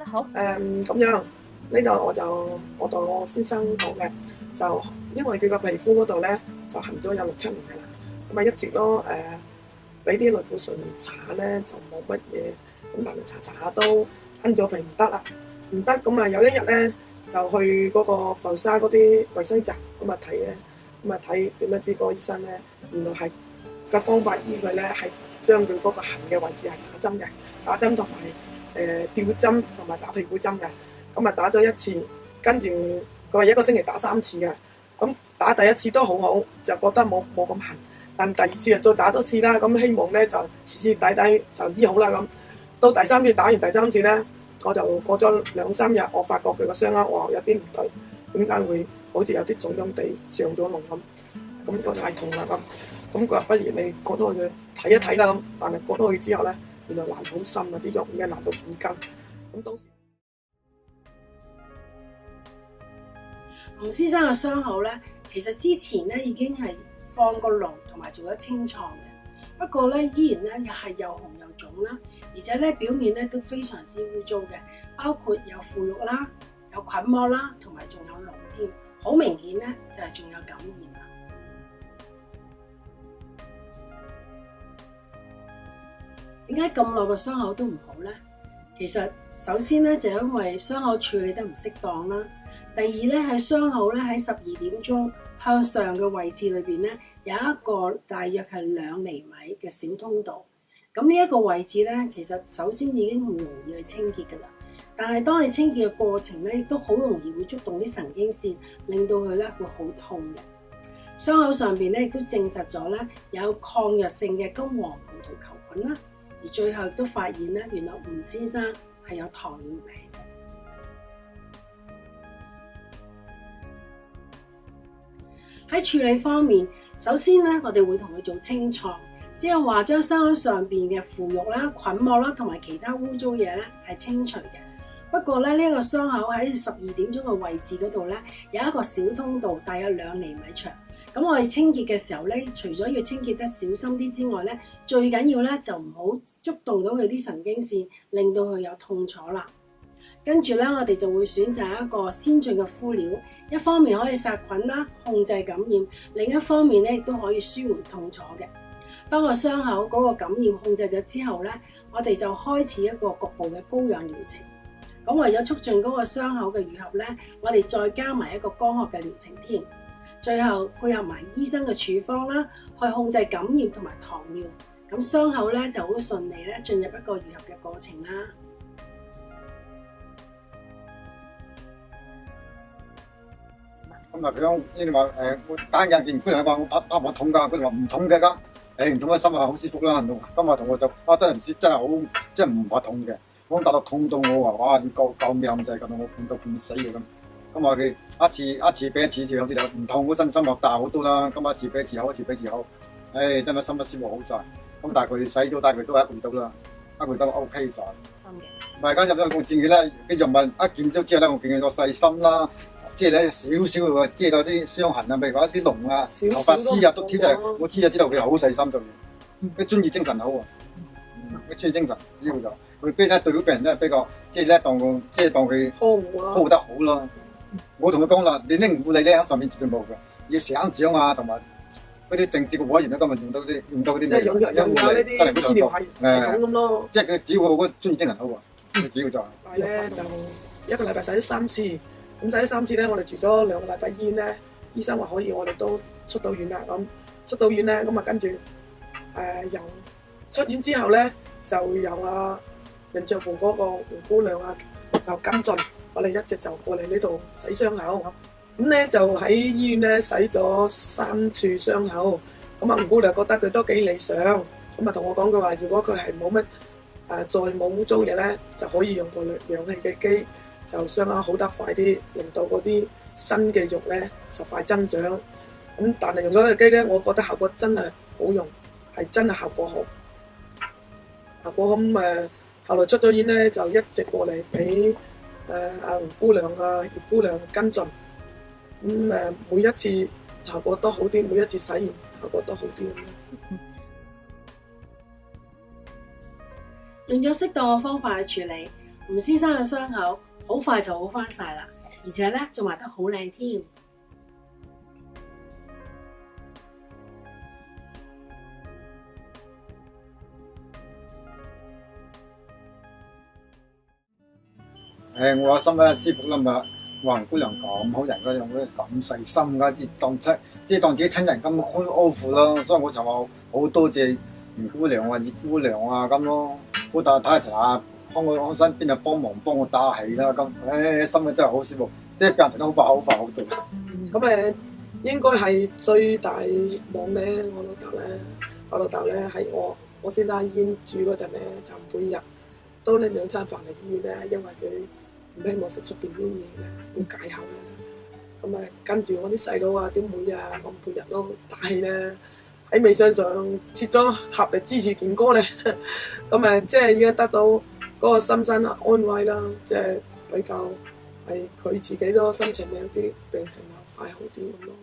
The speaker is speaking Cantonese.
好。咁樣呢度我同我先生講嘅，就因為佢個皮膚嗰度咧就痕咗有6-7年㗎啦，咁啊一直都俾啲類固醇搽咧就冇乜嘢，咁但係搽下都掹咗皮唔得啦，唔得咁啊有一日咧就去嗰個浮沙嗰啲衞生站咁啊睇咧，咁啊睇點樣知個醫生咧原來係個方法醫佢咧係將佢嗰個痕嘅位置係打針同埋吊針同埋打屁股針嘅，咁啊打咗1次，跟住佢話1個星期打3次嘅，咁打第1次都好好，就覺得冇咁痕，但第2次就再打多次啦，咁希望咧就徹徹底底就醫好啦咁。到第3次打完第3次咧，我就過咗2-3日，我發覺佢個傷口哇有啲唔對，點解會好似有啲腫腫地上咗膿咁，咁個太痛啦咁。咁佢話不如你過多去睇一睇啦咁，但係過多去之後咧，原來爛好深啊，啲肉已經爛到見根。咁當時吳先生嘅傷口咧，其實之前咧已經係放過膿同埋做咗清創嘅，不過咧依然咧又係又紅又腫啦，而且咧表面咧都非常之污糟嘅，包括有腐肉啦、有菌膜啦，同埋仲有膿添，好明顯咧就係仲有感染啦。點解咁耐個傷口都唔好呢？其實首先咧就因為傷口處理得唔適當啦。第二咧喺傷口咧喺12點鐘向上嘅位置裏邊咧有一個大約係2厘米嘅小通道。咁呢一個位置咧其實首先已經唔容易去清潔㗎啦。但係當你清潔嘅過程咧亦都好容易會觸動啲神經線，令到佢咧會好痛嘅。傷口上邊咧亦都證實咗咧有抗藥性嘅金黃葡萄球菌啦。而最後亦都發現咧，原來吳先生係有糖尿病嘅。喺處理方面，首先咧，我哋會同佢做清創，即係話將傷口上邊嘅腐肉啦、菌膜啦同埋其他污糟嘢咧係清除嘅。不過咧，呢一個傷口喺12點鐘嘅位置嗰度咧，有一個小通道，大約2厘米長。咁我哋清潔嘅時候咧，除咗要清潔得小心啲之外咧，最緊要咧就唔好觸動到佢啲神經線，令到佢有痛楚啦。跟住咧，我哋就會選擇一個先進嘅敷料，一方面可以殺菌啦、控制感染，另一方面咧亦都可以舒緩痛楚嘅。當個傷口嗰個感染控制咗之後咧，我哋就開始一個局部嘅高氧療程。咁為咗促進嗰個傷口嘅愈合咧，我哋再加埋一個乾涸嘅療程添。最後配合埋醫生嘅處方啦，去控制感染同埋糖尿，咁傷口咧就好順利咧進入一個愈合嘅過程啦。咁啊，佢你話我打眼見夫人話我打我痛㗎，佢哋話唔痛嘅㗎，唔痛嘅心啊好舒服啦。咁啊同我就真係唔知真係好，真係唔話痛嘅。我打到痛到我話哇要救命咁滯，咁我痛到半死嘅咁。咁啊佢一次比一次好似就唔痛，嗰身心又大好多啦。咁一次比一次好，一次比一次好，真係心一舒服好晒。咁但係佢洗咗，但係佢都係1個月到啦，1個月都 OK 晒。唔係咁入咗我建議咧，佢就問一見咗之後咧，我建議個細心啦，即係咧少少嘅，即係有啲傷痕啊，譬如話啲膿啊、頭髮絲啊都挑出嚟，我知就知道佢好細心做嘢，佢專業精神好啊，佢專業精神呢個就佢邊咧對嗰病人咧比較即係咧當佢呵護得好咯。我同佢講啦，你拎護理咧喺上面絕對冇嘅，要省長啊同埋嗰啲政治嘅委員咧，今日用到嗰啲即係用呢啲醫療系統咁咯。即係佢只要嗰個專業精神好啊，佢只要就係咧就1個禮拜洗咗3次，咁洗咗3次咧，我哋住咗2個禮拜醫院咧，醫生話可以，我哋都出到院啦。咁出到院咧，咁啊跟住由出院之後咧，就由明卓湖嗰個胡姑娘就跟進。我哋一直就過嚟呢度洗傷口，咁咧就喺醫院咧洗咗3處傷口，咁胡姑娘覺得佢都幾理想，咁啊同我講佢話，如果佢係冇乜再冇污糟嘢咧，就可以用個氧氣嘅機，就傷口好得快啲，令到嗰啲新嘅肉咧就快增長。咁但係用咗個機咧，我覺得效果真係好用，係真係效果好。咁後來出咗院咧，就一直過嚟俾胡姑娘葉姑娘跟進，咁每一次效果都好啲，每一次洗完效果都好啲。用咗適當嘅方法去處理，吳先生嘅傷口好快就好翻晒啦，而且咧仲畫得好靚添。我心咧師傅啦嘛，話姑娘咁好人嗰樣，咁細心噶，即係當自己親人咁安撫咯，所以我就話好多謝吳姑娘啊、葉姑娘啊咁咯，好大睇下幫我身邊啊幫我打氣啦咁，心咧真係好舒服，即係病情都好快好多。咁應該係最大忙咧，我老豆咧喺我先生醫院住嗰陣咧，就每日都拎2餐飯嚟醫院咧，因為佢唔希望食出邊啲嘢咧，要戒口咧。咁跟住我啲細佬啊、啲妹啊，我每日都打氣咧，喺微信上切咗盒嚟支持健哥咧。咁即係已經得到嗰個心身安慰啦，即係比較係佢自己都心情有啲病情又快好啲咁咯。